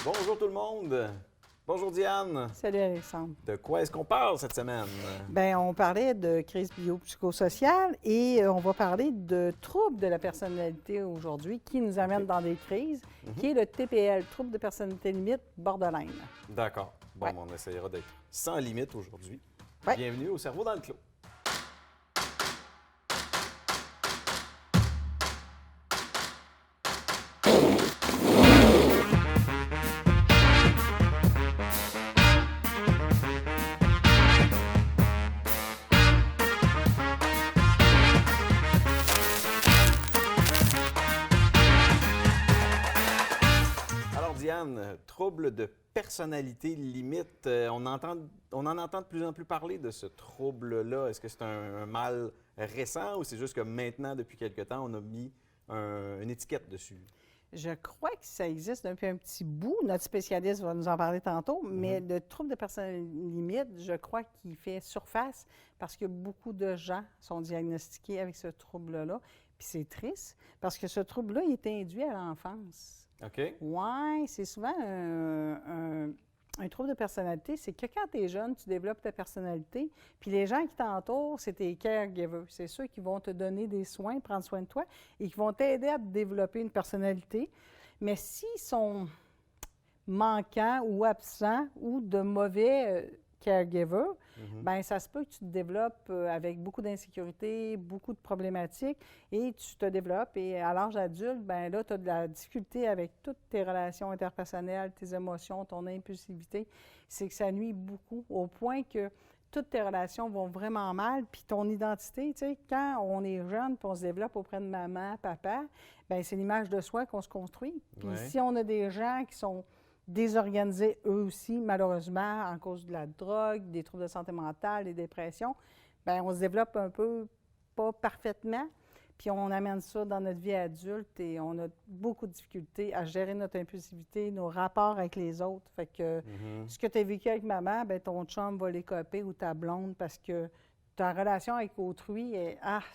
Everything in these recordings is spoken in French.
Bonjour tout le monde. Bonjour Diane. Salut Alexandre. De quoi est-ce qu'on parle cette semaine? Bien, on parlait de crise biopsychosociale et on va parler de troubles de la personnalité aujourd'hui qui nous amènent dans des crises, qui est le TPL, trouble de personnalité limite borderline. D'accord. Bon, Ouais. on essayera d'être sans limite aujourd'hui. Ouais. Bienvenue au Cerveau dans le Clos. Alors Diane, trouble de personnalité limite, on en entend de plus en plus parler de ce trouble-là. Est-ce que c'est un mal récent ou c'est juste que maintenant, depuis quelque temps, on a mis une étiquette dessus? Je crois que ça existe depuis un petit bout. Notre spécialiste va nous en parler tantôt, mais le trouble de personnalité limite, je crois qu'il fait surface parce que beaucoup de gens sont diagnostiqués avec ce trouble-là. Puis c'est triste parce que ce trouble-là, il est induit à l'enfance. OK. Oui, c'est souvent un trouble de personnalité. C'est que quand tu es jeune, tu développes ta personnalité, puis les gens qui t'entourent, c'est tes caregivers. C'est ceux qui vont te donner des soins, prendre soin de toi et qui vont t'aider à te développer une personnalité. Mais s'ils sont manquants ou absents ou de mauvais caregivers, bien, ça se peut que tu te développes avec beaucoup d'insécurité, beaucoup de problématiques et tu te développes et à l'âge adulte, bien là, tu as de la difficulté avec toutes tes relations interpersonnelles, tes émotions, ton impulsivité. C'est que ça nuit beaucoup au point que toutes tes relations vont vraiment mal, puis ton identité, tu sais, quand on est jeune puis on se développe auprès de maman, papa, bien, c'est l'image de soi qu'on se construit. Puis Ouais. si on a des gens qui sont désorganisés eux aussi, malheureusement, en cause de la drogue, des troubles de santé mentale, des dépressions, bien, on se développe un peu pas parfaitement, puis on amène ça dans notre vie adulte et on a beaucoup de difficultés à gérer notre impulsivité, nos rapports avec les autres. Fait que ce que tu as vécu avec maman, bien, ton chum va l'écoper ou ta blonde parce que ta relation avec autrui,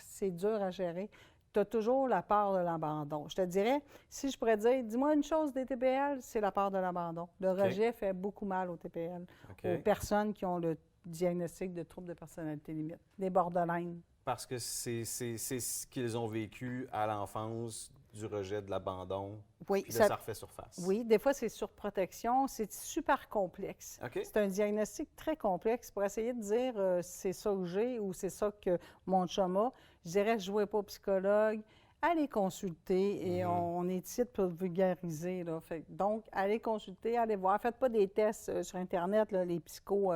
c'est dur à gérer. Tu as toujours la peur de l'abandon. Je te dirais, si je pourrais dire, dis-moi une chose des TPL, c'est la peur de l'abandon. Le rejet fait beaucoup mal aux TPL, OK. aux personnes qui ont le diagnostic de trouble de personnalité limite, des borderline. Parce que c'est ce qu'ils ont vécu à l'enfance, du rejet, de l'abandon. Oui, Puis là, ça refait surface. oui, des fois, c'est surprotection. C'est super complexe. OK. C'est un diagnostic très complexe pour essayer de dire c'est ça que j'ai ou c'est ça que mon chum a. Je dirais, je ne pas au psychologue. Allez consulter et on est ici pour vulgariser. Là. Donc, allez consulter, allez voir. Faites pas des tests sur Internet, là, les psychos,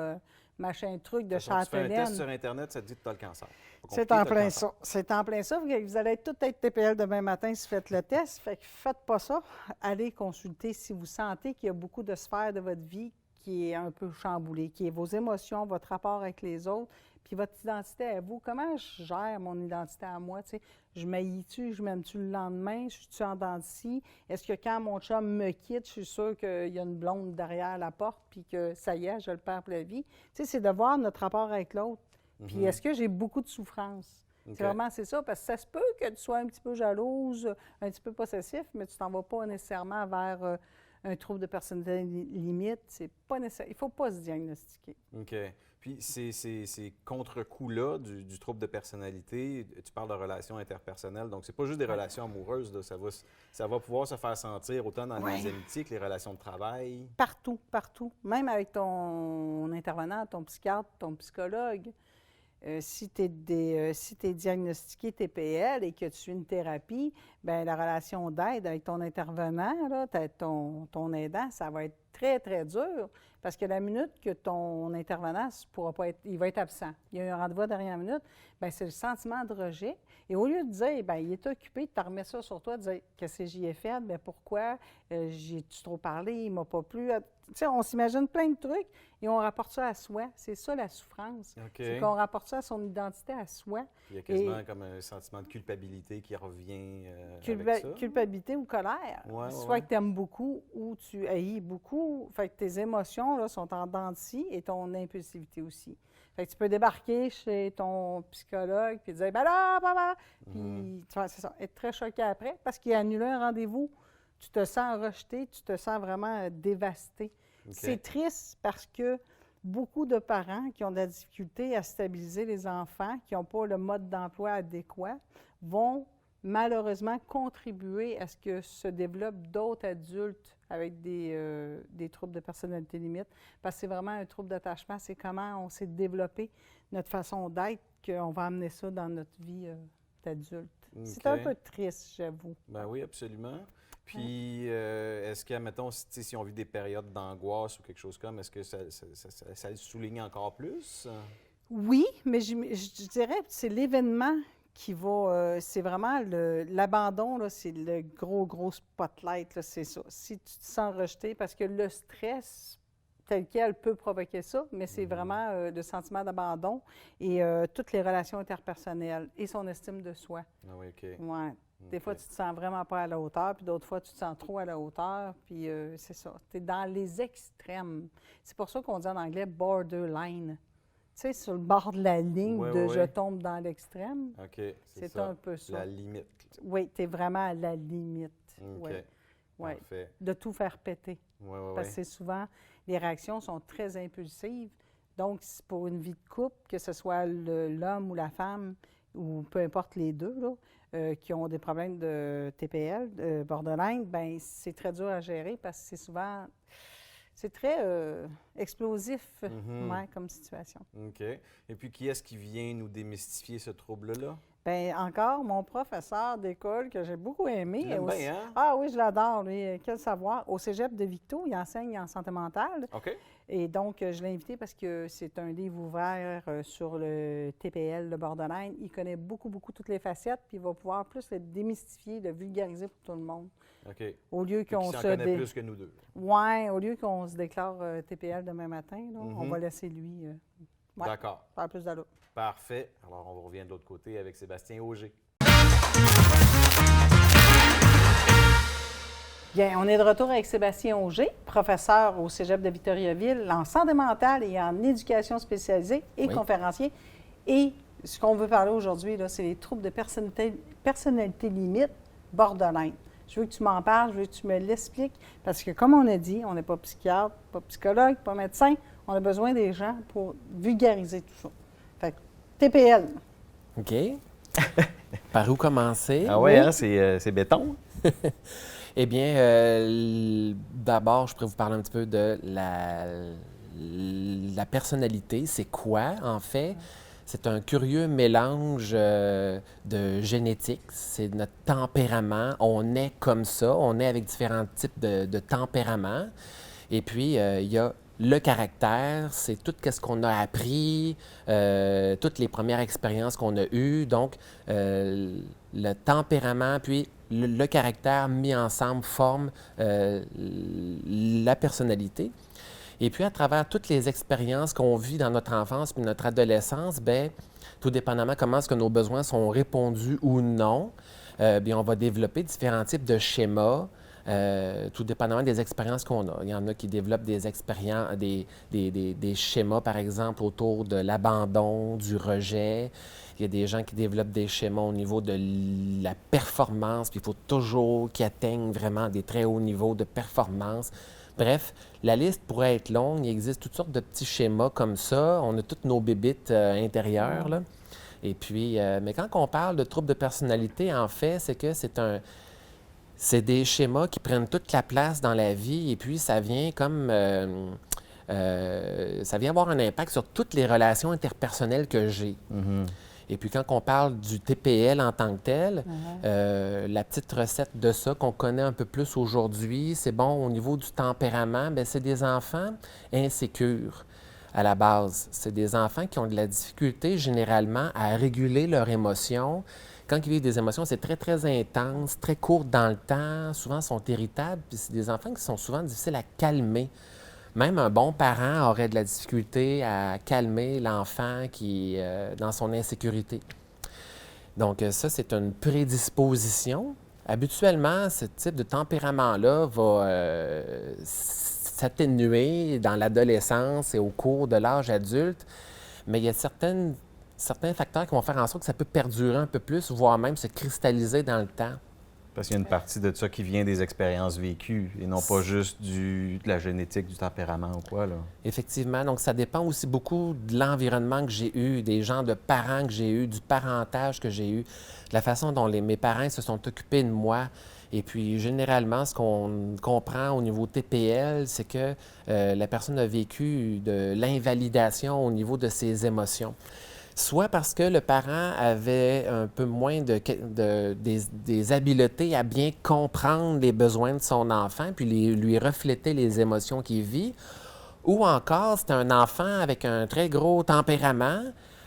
machin truc de De toute façon, tu fais un Châtelaine. test sur Internet, ça te dit que tu as le cancer. Pas C'est compliqué, en t'as le plein cancer. ça. C'est en plein ça. Vous allez tous être TPL demain matin si vous faites le test. Fait que faites pas ça. Allez consulter si vous sentez qu'il y a beaucoup de sphères de votre vie qui est un peu chamboulée, qui est vos émotions, votre rapport avec les autres, puis votre identité à vous. Comment je gère mon identité à moi? Tu sais, je m'haïs-tu, je m'aime-tu le lendemain? Je suis en dents de scie? Est-ce que quand mon chum me quitte, je suis sûre qu'il y a une blonde derrière la porte, puis que ça y est, je le perds pour la vie? Tu sais, c'est de voir notre rapport avec l'autre. Puis est-ce que j'ai beaucoup de souffrance? OK. C'est ça, parce que ça se peut que tu sois un petit peu jalouse, un petit peu possessif, mais tu t'en vas pas nécessairement vers un trouble de personnalité limite. C'est pas nécessaire. Il faut pas se diagnostiquer. OK. Puis ces contre-coups-là du trouble de personnalité, tu parles de relations interpersonnelles, donc c'est pas juste des relations amoureuses, là, ça va pouvoir se faire sentir autant dans Ouais. les amitiés que les relations de travail. Partout, partout. Même avec ton intervenant, ton psychiatre, ton psychologue. Si tu es diagnostiqué TPL et que tu suis une thérapie, bien, la relation d'aide avec ton intervenant, là, ton aidant, ça va être très, très dur parce que la minute que ton intervenant pourra pas être, il va être absent, il y a un rendez-vous à la dernière minute, bien, c'est le sentiment de rejet. Et au lieu de dire, bien, il est occupé, tu remets ça sur toi, de dire, qu'est-ce que j'y ai fait, bien, pourquoi, j'ai-tu trop parlé, il m'a pas plu. Tu sais, on s'imagine plein de trucs et on rapporte ça à soi. C'est ça la souffrance. OK. C'est qu'on rapporte ça à son identité à soi. Il y a quasiment comme un sentiment de culpabilité qui revient avec ça. Culpabilité ou colère. Ouais, Soit que tu aimes beaucoup ou tu haïs beaucoup. Fait que tes émotions là, sont en dents de scie et ton impulsivité aussi. Fait que tu peux débarquer chez ton psychologue puis dire ben là, papa! Puis tu vois, c'est ça, être très choqué après parce qu'il a annulé un rendez-vous. tu te sens rejeté, tu te sens vraiment dévasté. OK. C'est triste parce que beaucoup de parents qui ont de la difficulté à stabiliser les enfants, qui n'ont pas le mode d'emploi adéquat, vont malheureusement contribuer à ce que se développent d'autres adultes avec des troubles de personnalité limite. Parce que c'est vraiment un trouble d'attachement, c'est comment on s'est développé, notre façon d'être, qu'on va amener ça dans notre vie d'adulte. C'est un peu triste, j'avoue. Ben oui, absolument. Puis, est-ce que, mettons, si on vit des périodes d'angoisse ou quelque chose comme, est-ce que ça le souligne encore plus? Oui, mais je dirais que c'est l'événement qui va... c'est vraiment l'abandon, là, c'est le gros spotlight, là, c'est ça. Si tu te sens rejeté, parce que le stress tel quel peut provoquer ça, mais c'est vraiment le sentiment d'abandon et toutes les relations interpersonnelles et son estime de soi. Ah oui, OK. Ouais. Des fois, tu te sens vraiment pas à la hauteur, puis d'autres fois, tu te sens trop à la hauteur, puis c'est ça. Tu es dans les extrêmes. C'est pour ça qu'on dit en anglais « borderline ». Tu sais, sur le bord de la ligne je tombe dans l'extrême. OK, c'est un peu ça. La limite. Oui, tu es vraiment à la limite. OK, ouais. parfait. De tout faire péter. Parce que c'est souvent, les réactions sont très impulsives. Donc, c'est pour une vie de couple, que ce soit l'homme ou la femme, ou peu importe les deux, là, qui ont des problèmes de TPL, borderline, bien, c'est très dur à gérer parce que c'est souvent... C'est très explosif comme situation. OK. Et puis, qui est-ce qui vient nous démystifier ce trouble-là? Bien, encore, mon professeur d'école que j'ai beaucoup aimé. Tu l'aimes bien, hein? Ah oui, je l'adore, lui. Quel savoir. Au cégep de Victo, il enseigne en santé mentale. OK. Et donc, je l'ai invité parce que c'est un livre ouvert sur le TPL, le borderline. Il connaît beaucoup toutes les facettes, puis il va pouvoir plus le démystifier, le vulgariser pour tout le monde. OK. Au lieu qu'on se connaît plus que nous deux. Oui, au lieu qu'on se déclare TPL demain matin, là, on va laisser lui D'accord. faire plus d'allure. Parfait. Alors, on revient de l'autre côté avec Sébastien Auger. Bien, on est de retour avec Sébastien Auger, professeur au Cégep de Victoriaville en santé mentale et en éducation spécialisée et conférencier. Et ce qu'on veut parler aujourd'hui, c'est les troubles de personnalité limite borderline. Je veux que tu m'en parles, je veux que tu me l'expliques, parce que comme on a dit, on n'est pas psychiatre, pas psychologue, pas médecin, on a besoin des gens pour vulgariser tout ça. Fait que TPL. OK. Par où commencer? Ah oui, hein, c'est béton. Eh bien, d'abord, je pourrais vous parler un petit peu de la personnalité. C'est quoi, en fait? C'est un curieux mélange de génétique. C'est notre tempérament. On est comme ça. On est avec différents types de tempéraments. Et puis, il y a le caractère. C'est tout ce qu'on a appris, toutes les premières expériences qu'on a eues. Donc, le tempérament, puis le caractère mis ensemble forme la personnalité. Et puis, à travers toutes les expériences qu'on vit dans notre enfance puis notre adolescence, bien, tout dépendamment comment est-ce que nos besoins sont répondus ou non, bien, on va développer différents types de schémas, tout dépendamment des expériences qu'on a. Il y en a qui développent des expériences, des schémas, par exemple, autour de l'abandon, du rejet. Il y a des gens qui développent des schémas au niveau de la performance, puis il faut toujours qu'ils atteignent vraiment des très hauts niveaux de performance. Bref, la liste pourrait être longue. Il existe toutes sortes de petits schémas comme ça. On a toutes nos bébites intérieures, là. Et puis, mais quand on parle de troubles de personnalité, en fait, c'est que c'est des schémas qui prennent toute la place dans la vie et puis ça vient comme... ça vient avoir un impact sur toutes les relations interpersonnelles que j'ai. Et puis, quand on parle du TPL en tant que tel, la petite recette de ça qu'on connaît un peu plus aujourd'hui, c'est bon, au niveau du tempérament, bien, c'est des enfants insécures à la base. C'est des enfants qui ont de la difficulté généralement à réguler leurs émotions. Quand ils vivent des émotions, c'est très, très intense, très court dans le temps, souvent sont irritables, puis c'est des enfants qui sont souvent difficiles à calmer. Même un bon parent aurait de la difficulté à calmer l'enfant qui est dans son insécurité. Donc ça, c'est une prédisposition. Habituellement, ce type de tempérament-là va s'atténuer dans l'adolescence et au cours de l'âge adulte, mais il y a certains facteurs qui vont faire en sorte que ça peut perdurer un peu plus, voire même se cristalliser dans le temps. Parce qu'il y a une partie de ça qui vient des expériences vécues et non pas juste de la génétique, du tempérament ou quoi, là. Effectivement. Donc, ça dépend aussi beaucoup de l'environnement que j'ai eu, des gens de parents que j'ai eu, du parentage que j'ai eu, de la façon dont mes parents se sont occupés de moi. Et puis, généralement, ce qu'on comprend au niveau TPL, c'est que la personne a vécu de l'invalidation au niveau de ses émotions. Soit parce que le parent avait un peu moins des habiletés à bien comprendre les besoins de son enfant, puis lui refléter les émotions qu'il vit, ou encore c'était un enfant avec un très gros tempérament,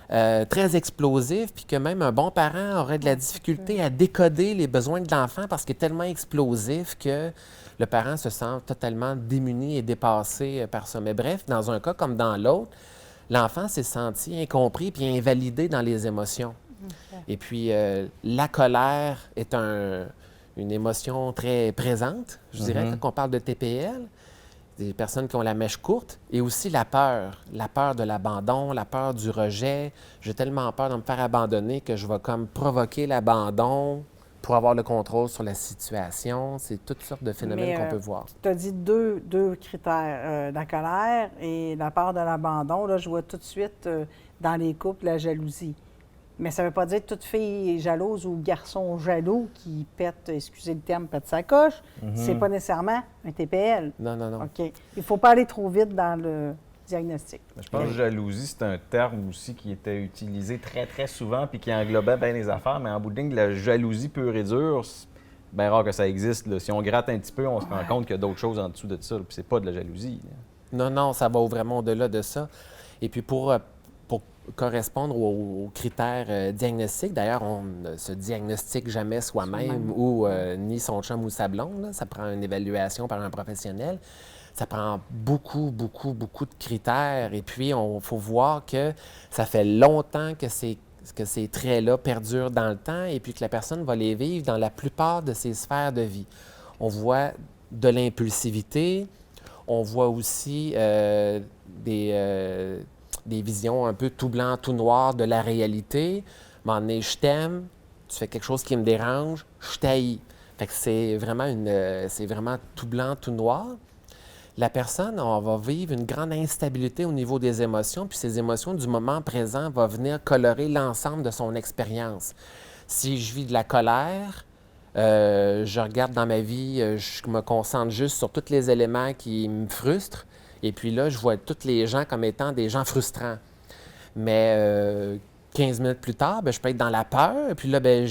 très explosif, puis que même un bon parent aurait de la difficulté à décoder les besoins de l'enfant parce qu'il est tellement explosif que le parent se sent totalement démuni et dépassé par ça. Mais bref, dans un cas comme dans l'autre, l'enfant s'est senti incompris puis invalidé dans les émotions. OK. Et puis, la colère est une émotion très présente, je dirais, quand on parle de TPL. Des personnes qui ont la mèche courte, et aussi la peur de l'abandon, la peur du rejet. J'ai tellement peur de me faire abandonner que je vais comme provoquer l'abandon pour avoir le contrôle sur la situation. C'est toutes sortes de phénomènes qu'on peut voir. Tu as dit deux critères, la colère et la peur de l'abandon. Là, je vois tout de suite dans les couples la jalousie. Mais ça ne veut pas dire que toute fille jalouse ou garçon jaloux qui pète, excusez le terme, pète sa coche, c'est pas nécessairement un TPL. Non, non, non. OK. Il ne faut pas aller trop vite dans le diagnostic. Je pense que jalousie, c'est un terme aussi qui était utilisé très, très souvent puis qui englobait bien les affaires, mais en bout de ligne, la jalousie pure et dure, c'est bien rare que ça existe, là. Si on gratte un petit peu, on se rend compte qu'il y a d'autres choses en dessous de ça, puis c'est pas de la jalousie, là. Non, non, ça va vraiment au-delà de ça. Et puis pour correspondre aux critères diagnostiques, d'ailleurs, on ne se diagnostique jamais soi-même ou ni son chum ou sa blonde, là. Ça prend une évaluation par un professionnel. Ça prend beaucoup, beaucoup, beaucoup de critères. Et puis, il faut voir que ça fait longtemps que ces traits-là perdurent dans le temps et puis que la personne va les vivre dans la plupart de ses sphères de vie. On voit de l'impulsivité, on voit aussi des visions un peu tout blanc, tout noir de la réalité. À un moment donné, je t'aime, tu fais quelque chose qui me dérange, je t'haïs. Fait que c'est vraiment tout blanc, tout noir. La personne, on va vivre une grande instabilité au niveau des émotions, puis ces émotions du moment présent vont venir colorer l'ensemble de son expérience. Si je vis de la colère, je regarde dans ma vie, je me concentre juste sur tous les éléments qui me frustrent, et puis là, je vois tous les gens comme étant des gens frustrants. Mais 15 minutes plus tard, bien, je peux être dans la peur, et puis là, bien,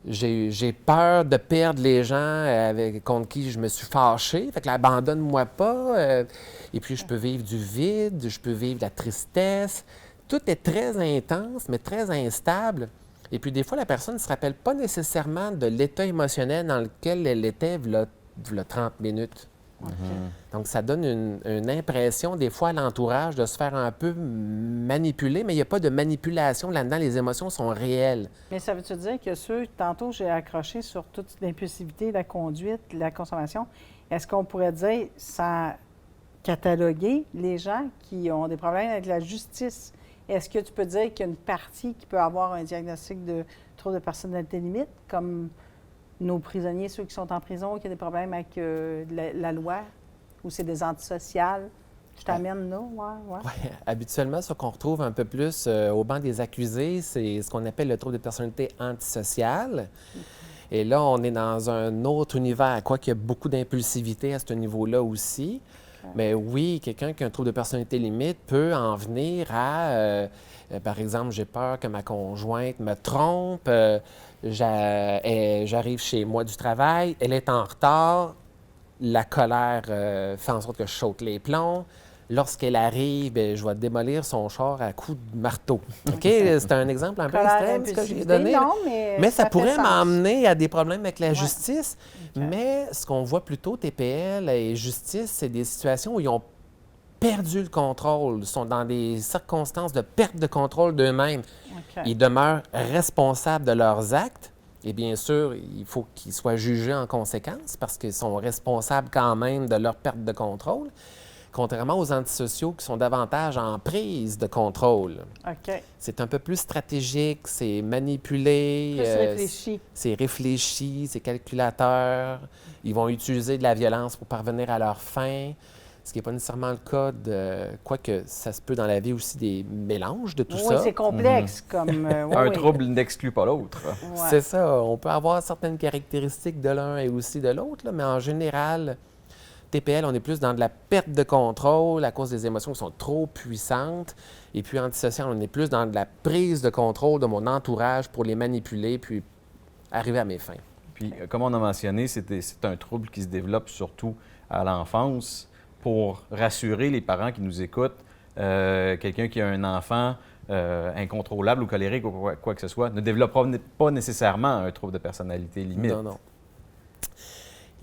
j'ai peur de perdre les gens contre qui je me suis fâché. Fait que là, abandonne-moi pas. Et puis, je peux vivre du vide, je peux vivre de la tristesse. Tout est très intense, mais très instable. Et puis, des fois, la personne ne se rappelle pas nécessairement de l'état émotionnel dans lequel elle était v'là 30 minutes. Donc, ça donne une impression, des fois, à l'entourage de se faire un peu manipuler, mais il n'y a pas de manipulation là-dedans. Les émotions sont réelles. Mais ça veut-tu dire que tantôt, j'ai accroché sur toute l'impulsivité, la conduite, la consommation. Est-ce qu'on pourrait dire, sans cataloguer, les gens qui ont des problèmes avec la justice? Est-ce que tu peux dire qu'il y a une partie qui peut avoir un diagnostic de trouble de personnalité limite, comme nos prisonniers, ceux qui sont en prison, qui ont des problèmes avec la loi, ou c'est des antisociales? Je t'amène là, ouais. Ouais, habituellement, ce qu'on retrouve un peu plus au banc des accusés, c'est ce qu'on appelle le trouble de personnalité antisociale. Et là, on est dans un autre univers, quoiqu'il y a beaucoup d'impulsivité à ce niveau-là aussi. Mais oui, quelqu'un qui a un trouble de personnalité limite peut en venir à, par exemple, j'ai peur que ma conjointe me trompe, j'arrive chez moi du travail, elle est en retard, la colère fait en sorte que je saute les plombs. Lorsqu'elle arrive, bien, je vais démolir son char à coups de marteau. OK? C'est un exemple un peu extrême, ce que j'ai donné. Non, mais ça pourrait fait sens. m'emmener à des problèmes avec la justice. Mais ce qu'on voit plutôt, TPL et justice, c'est des situations où ils ont perdu le contrôle, sont dans des circonstances de perte de contrôle d'eux-mêmes. Ils demeurent responsables de leurs actes. Et bien sûr, il faut qu'ils soient jugés en conséquence parce qu'ils sont responsables quand même de leur perte de contrôle. contrairement aux antisociaux qui sont davantage en prise de contrôle. OK. C'est un peu plus stratégique, c'est manipulé, Plus réfléchi. c'est réfléchi, c'est calculateur. Ils vont utiliser de la violence pour parvenir à leur fin, ce qui n'est pas nécessairement le cas de... Quoique ça se peut dans la vie aussi des mélanges de tout Oui, ça. c'est complexe comme... oui, Un oui. trouble n'exclut pas l'autre. Ouais. C'est ça. On peut avoir certaines caractéristiques de l'un et aussi de l'autre, là, mais en général, TPL, on est plus dans de la perte de contrôle à cause des émotions qui sont trop puissantes. Et puis antisocial, on est plus dans de la prise de contrôle de mon entourage pour les manipuler puis arriver à mes fins. Puis, comme on a mentionné, c'est un trouble qui se développe surtout à l'enfance. Pour rassurer les parents qui nous écoutent, quelqu'un qui a un enfant incontrôlable ou colérique ou quoi que ce soit ne développera pas nécessairement un trouble de personnalité limite. Non, non.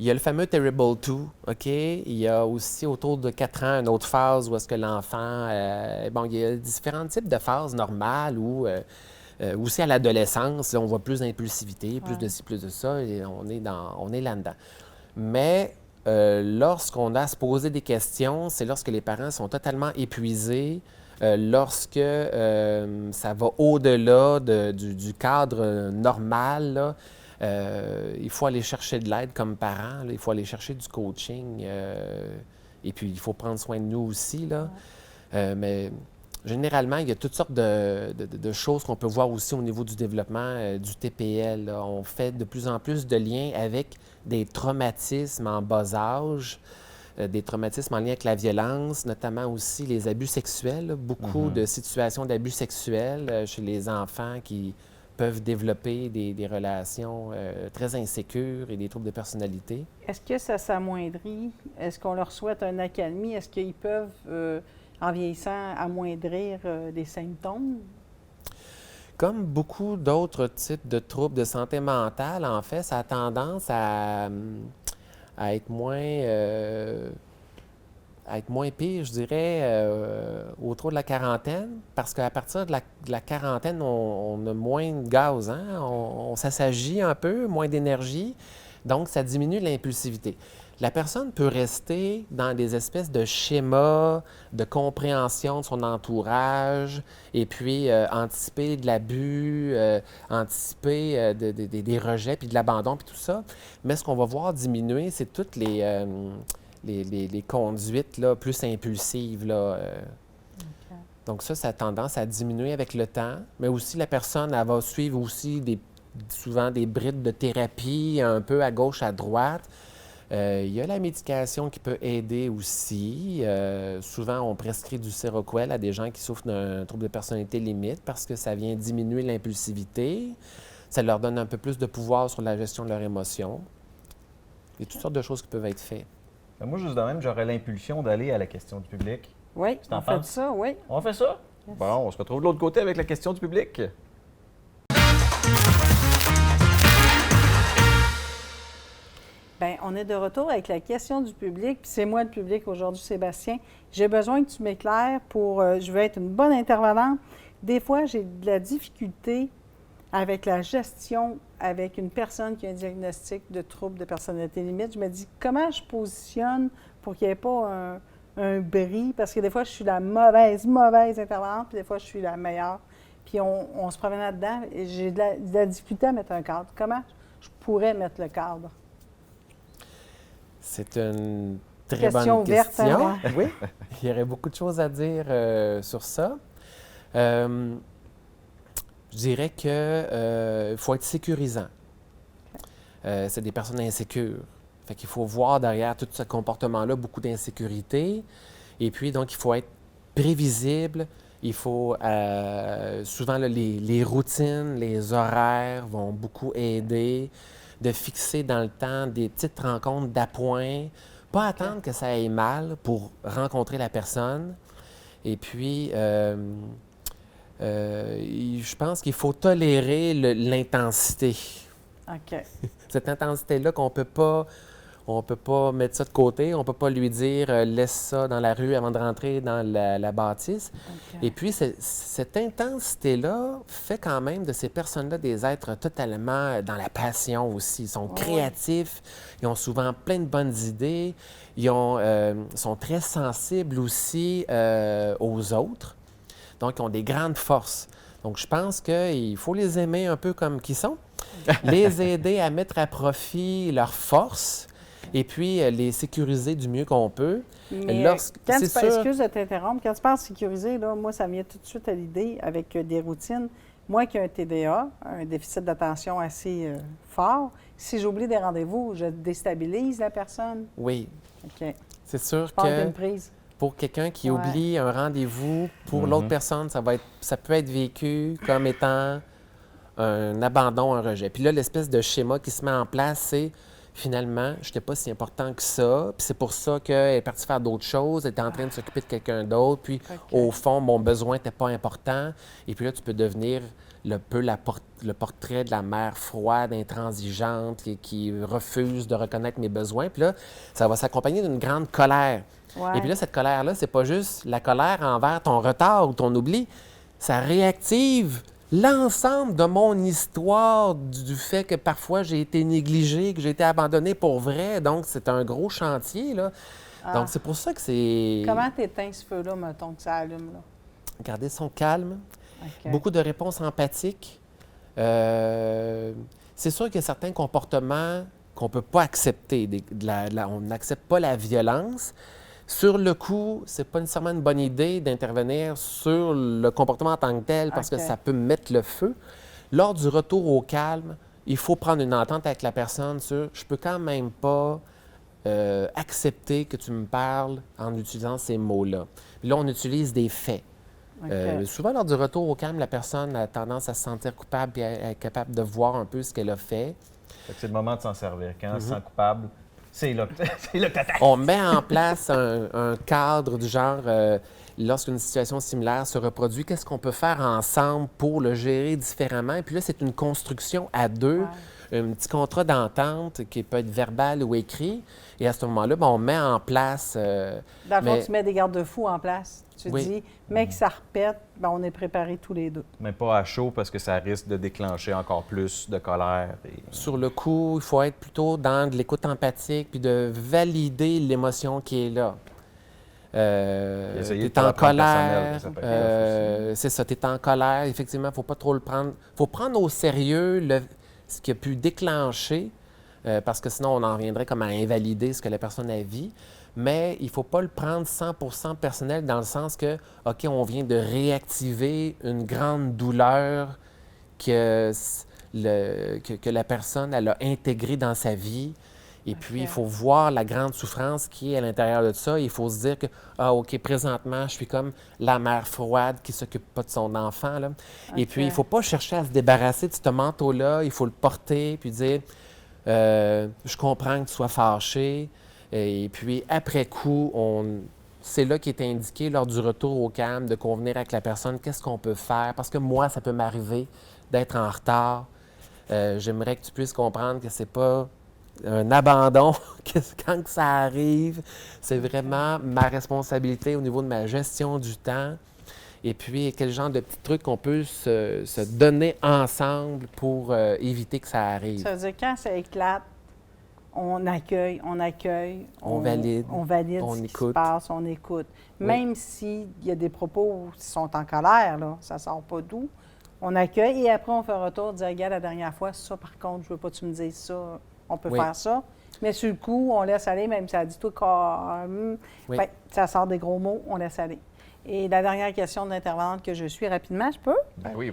Il y a le fameux Terrible 2, OK? Il y a aussi autour de 4 ans une autre phase où est-ce que l'enfant... bon, il y a différents types de phases normales ou aussi à l'adolescence, là, on voit plus d'impulsivité, plus de ci, plus de ça, et on est là-dedans. Mais lorsqu'on a à se poser des questions, c'est lorsque les parents sont totalement épuisés, lorsque ça va au-delà du cadre normal, là, il faut aller chercher de l'aide comme parent, là, il faut aller chercher du coaching, et puis il faut prendre soin de nous aussi, là. Mais généralement, il y a toutes sortes de choses qu'on peut voir aussi au niveau du développement du TPL, là. On fait de plus en plus de liens avec des traumatismes en bas âge, des traumatismes en lien avec la violence, notamment aussi les abus sexuels, là. Beaucoup de situations d'abus sexuels chez les enfants qui peuvent développer des relations très insécures et des troubles de personnalité. Est-ce que ça s'amoindrit? Est-ce qu'on leur souhaite une accalmie? Est-ce qu'ils peuvent, en vieillissant, amoindrir des symptômes? Comme beaucoup d'autres types de troubles de santé mentale, en fait, ça a tendance à être moins pire, je dirais, autour de la quarantaine, parce qu'à partir de la quarantaine, on a moins de gaz, hein? On s'assagit un peu, moins d'énergie, donc ça diminue l'impulsivité. La personne peut rester dans des espèces de schémas de compréhension de son entourage et puis anticiper de l'abus, anticiper des rejets puis de l'abandon puis tout ça. Mais ce qu'on va voir diminuer, c'est toutes les conduites là, plus impulsives, là. Donc ça a tendance à diminuer avec le temps. Mais aussi, la personne, elle va suivre aussi souvent des brides de thérapie un peu à gauche, à droite. Il y a la médication qui peut aider aussi. Souvent, on prescrit du Seroquel à des gens qui souffrent d'un trouble de personnalité limite parce que ça vient diminuer l'impulsivité. Ça leur donne un peu plus de pouvoir sur la gestion de leurs émotions. Il y a toutes sortes de choses qui peuvent être faites. Moi, juste de même, j'aurais l'impulsion d'aller à la question du public. Oui, Tu t'en on fait penses? ça, oui. On fait ça? Yes. Bon, on se retrouve de l'autre côté avec la question du public. Bien, on est de retour avec la question du public. Puis c'est moi le public aujourd'hui, Sébastien. J'ai besoin que tu m'éclaires pour... je veux être une bonne intervenante. Des fois, j'ai de la difficulté avec la gestion avec une personne qui a un diagnostic de trouble de personnalité limite. Je me dis, comment je positionne pour qu'il n'y ait pas un bris? Parce que des fois, je suis la mauvaise intervenante, puis des fois, je suis la meilleure. Puis on se promène là-dedans et j'ai de la difficulté à mettre un cadre. Comment je pourrais mettre le cadre? C'est une très Question bonne ouverte, question. hein? Oui, il y aurait beaucoup de choses à dire sur ça. Je dirais qu'il faut être sécurisant. C'est des personnes insécures. Fait qu'il faut voir derrière tout ce comportement-là beaucoup d'insécurité. Et puis, donc, il faut être prévisible. Il faut... souvent, là, les routines, les horaires vont beaucoup aider. De fixer dans le temps des petites rencontres d'appoint. Pas attendre que ça aille mal pour rencontrer la personne. Et puis... je pense qu'il faut tolérer l'intensité. OK. Cette intensité-là qu'on peut pas On ne peut pas mettre ça de côté. On ne peut pas lui dire laisse ça dans la rue avant de rentrer dans la bâtisse. OK. Et puis, cette intensité-là fait quand même de ces personnes-là des êtres totalement dans la passion aussi. Ils sont Oui. créatifs, ils ont souvent plein de bonnes idées, sont très sensibles aussi aux autres. Donc, ils ont des grandes forces. Donc, je pense qu'il faut les aimer un peu comme qu'ils sont, les aider à mettre à profit leurs forces et puis les sécuriser du mieux qu'on peut. Mais quand tu excuse de t'interrompre, quand tu parles sécuriser, là, moi, ça me vient tout de suite à l'idée avec des routines. Moi qui ai un TDA, un déficit d'attention assez fort, si j'oublie des rendez-vous, je déstabilise la personne. Oui. OK. C'est sûr Je parle que d'une prise. pour quelqu'un qui Ouais. oublie un rendez-vous, pour l'autre personne, ça peut être vécu comme étant un abandon, un rejet. Puis là, l'espèce de schéma qui se met en place, c'est finalement, je n'étais pas si important que ça, puis c'est pour ça qu'elle est partie faire d'autres choses, elle était en train de s'occuper de quelqu'un d'autre, puis OK. au fond, mon besoin n'était pas important. Et puis là, tu peux devenir le portrait de la mère froide, intransigeante, qui refuse de reconnaître mes besoins. Puis là, ça va s'accompagner d'une grande colère. Ouais. Et puis là, cette colère-là, c'est pas juste la colère envers ton retard ou ton oubli, ça réactive l'ensemble de mon histoire du fait que parfois j'ai été négligé, que j'ai été abandonné pour vrai. Donc, c'est un gros chantier, là. Ah. Donc, c'est pour ça que c'est... Comment t'éteins ce feu-là, mettons, que ça allume, là? Garder son calme. OK. Beaucoup de réponses empathiques. C'est sûr qu'il y a certains comportements qu'on ne peut pas accepter. On n'accepte pas la violence. Sur le coup, c'est pas nécessairement une bonne idée d'intervenir sur le comportement en tant que tel parce que OK. ça peut mettre le feu. Lors du retour au calme, il faut prendre une entente avec la personne sur « je peux quand même pas accepter que tu me parles en utilisant ces mots-là ». Puis là, on utilise des faits. OK. Souvent, lors du retour au calme, la personne a tendance à se sentir coupable et à être capable de voir un peu ce qu'elle a fait. Fait que c'est le moment de s'en servir. Quand on se sent coupable, c'est là que t'attaques. On met en place un cadre du genre, lorsqu'une situation similaire se reproduit, qu'est-ce qu'on peut faire ensemble pour le gérer différemment? Et puis là, c'est une construction à deux, un petit contrat d'entente qui peut être verbal ou écrit. Et à ce moment-là, ben, on met en place... Dans le fond, mais- tu mets des garde-fous en place. Tu Oui. dis, mais que ça repète, ben, on est préparés tous les deux. Mais pas à chaud parce que ça risque de déclencher encore plus de colère. Sur le coup, il faut être plutôt dans de l'écoute empathique puis de valider l'émotion qui est là. Essayer de Tu es pas en la prendre personnelle, colère, ça peut être tough c'est ça, tu es en colère, effectivement, il ne faut pas trop le prendre. Il faut prendre au sérieux ce qui a pu déclencher, parce que sinon on en reviendrait comme à invalider ce que la personne a vécu. Mais il ne faut pas le prendre 100% personnel dans le sens que, OK, on vient de réactiver une grande douleur que la personne elle a intégrée dans sa vie. Et puis, il faut voir la grande souffrance qui est à l'intérieur de ça. Il faut se dire que, ah, OK, présentement, je suis comme la mère froide qui ne s'occupe pas de son enfant. Là. Et puis, il ne faut pas chercher à se débarrasser de ce manteau-là. Il faut le porter puis dire, je comprends que tu sois fâché. Et puis, après coup, c'est là qui est indiqué lors du retour au calme de convenir avec la personne qu'est-ce qu'on peut faire. Parce que moi, ça peut m'arriver d'être en retard. J'aimerais que tu puisses comprendre que c'est pas un abandon quand que ça arrive. C'est vraiment ma responsabilité au niveau de ma gestion du temps. Et puis, quel genre de petits trucs qu'on peut se donner ensemble pour éviter que ça arrive. Ça veut dire, quand ça éclate, on accueille, On valide, on on ce qui se écoute. passe, on écoute. Oui. Même s'il y a des propos qui sont en colère, là, ça sort pas d'où. On accueille et après, on fait un retour, dire, regarde, la dernière fois, ça, par contre, je veux pas que tu me dises ça, on peut Oui. faire ça. Mais sur le coup, on laisse aller, même si ça a dit tout calme. Oui. Ben, ça sort des gros mots, on laisse aller. Et la dernière question de l'intervenante que je suis rapidement, je peux? Ben oui.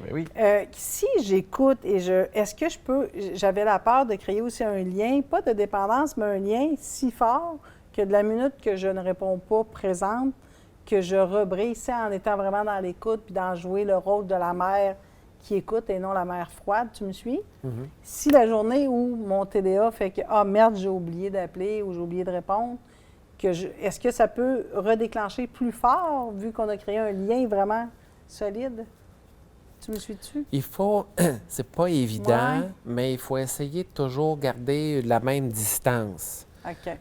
Si j'écoute est-ce que je peux, j'avais la peur de créer aussi un lien, pas de dépendance, mais un lien si fort que de la minute que je ne réponds pas présente, que je rebrille ça en étant vraiment dans l'écoute puis dans jouer le rôle de la mère qui écoute et non la mère froide, tu me suis? Si la journée où mon TDA fait que, ah merde, j'ai oublié d'appeler ou j'ai oublié de répondre, est-ce que ça peut redéclencher plus fort vu qu'on a créé un lien vraiment solide? Tu me suis-tu? Il faut, c'est pas évident, Ouais. mais il faut essayer de toujours garder la même distance. OK.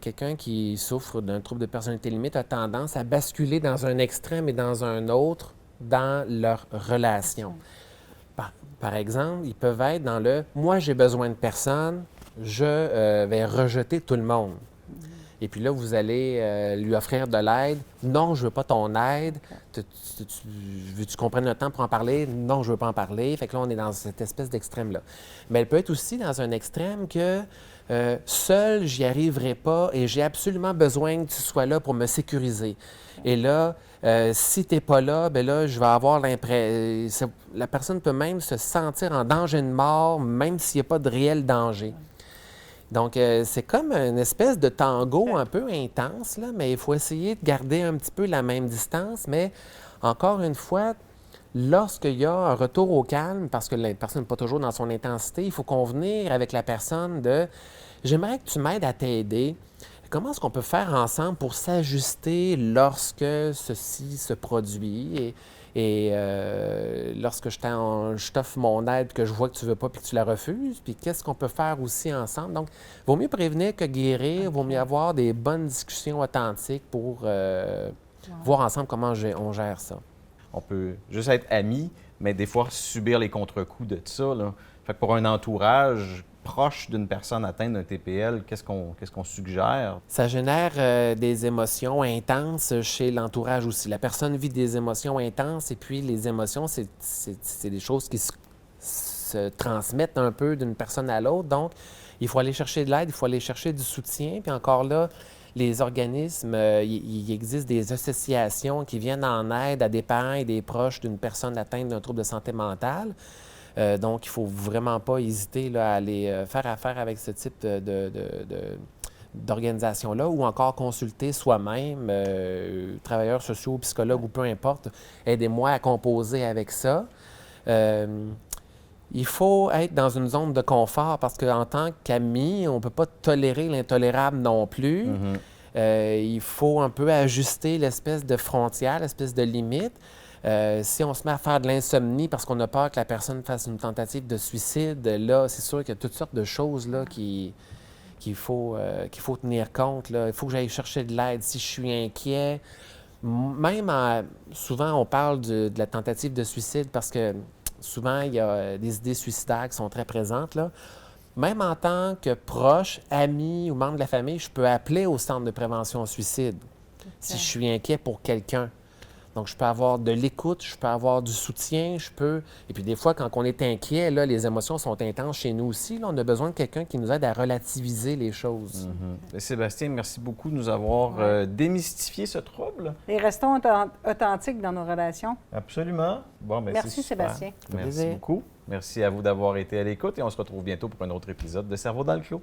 Quelqu'un qui souffre d'un trouble de personnalité limite a tendance à basculer dans un extrême et dans un autre dans leur relation. Par exemple, ils peuvent être dans le « moi, j'ai besoin de personne, je vais rejeter tout le monde ». Et puis là, vous allez lui offrir de l'aide. « Non, je ne veux pas ton aide. Veux-tu qu'on prenne le temps pour en parler? » « Non, je ne veux pas en parler. » Fait que là, on est dans cette espèce d'extrême-là. Mais elle peut être aussi dans un extrême que seul, j'y arriverai pas et j'ai absolument besoin que tu sois là pour me sécuriser. Et là, si tu n'es pas là, bien là, je vais avoir l'impression... La personne peut même se sentir en danger de mort, même s'il n'y a pas de réel danger. Donc, c'est comme une espèce de tango un peu intense, là, mais il faut essayer de garder un petit peu la même distance. Mais encore une fois, lorsqu'il y a un retour au calme, parce que la personne n'est pas toujours dans son intensité, il faut convenir avec la personne de « j'aimerais que tu m'aides à t'aider. Comment est-ce qu'on peut faire ensemble pour s'ajuster lorsque ceci se produit et lorsque je t'offre mon aide, que je vois que tu ne veux pas puis que tu la refuses, puis qu'est-ce qu'on peut faire aussi ensemble? » Donc, il vaut mieux prévenir que guérir, il vaut mieux avoir des bonnes discussions authentiques pour voir ensemble comment on gère ça. On peut juste être amis, mais des fois subir les contre-coups de tout ça, là. Fait que pour un entourage proche d'une personne atteinte d'un TPL, qu'est-ce qu'on suggère? Ça génère des émotions intenses chez l'entourage aussi. La personne vit des émotions intenses et puis les émotions, c'est des choses qui se transmettent un peu d'une personne à l'autre. Donc, il faut aller chercher de l'aide, il faut aller chercher du soutien. Puis encore là, les organismes, il existe des associations qui viennent en aide à des parents et des proches d'une personne atteinte d'un trouble de santé mentale. Donc, il ne faut vraiment pas hésiter là, à aller faire affaire avec ce type d'organisation-là ou encore consulter soi-même, travailleurs sociaux, psychologues ou peu importe. Aidez-moi à composer avec ça. Il faut être dans une zone de confort parce qu'en tant qu'ami, on ne peut pas tolérer l'intolérable non plus. Il faut un peu ajuster l'espèce de frontière, l'espèce de limite. Si on se met à faire de l'insomnie parce qu'on a peur que la personne fasse une tentative de suicide, là, c'est sûr qu'il y a toutes sortes de choses là, qu'il faut tenir compte. Là. Il faut que j'aille chercher de l'aide. Si je suis inquiet, souvent on parle de la tentative de suicide parce que souvent il y a des idées suicidaires qui sont très présentes. Là. Même en tant que proche, ami ou membre de la famille, je peux appeler au centre de prévention au suicide si je suis inquiet pour quelqu'un. Donc, je peux avoir de l'écoute, je peux avoir du soutien, Et puis, des fois, quand on est inquiet, là, les émotions sont intenses chez nous aussi. Là, on a besoin de quelqu'un qui nous aide à relativiser les choses. Sébastien, merci beaucoup de nous avoir démystifié ce trouble. Et restons authentiques dans nos relations. Absolument. Bon, ben, merci, Sébastien. Merci beaucoup. Merci à vous d'avoir été à l'écoute et on se retrouve bientôt pour un autre épisode de Cerveau dans le clos.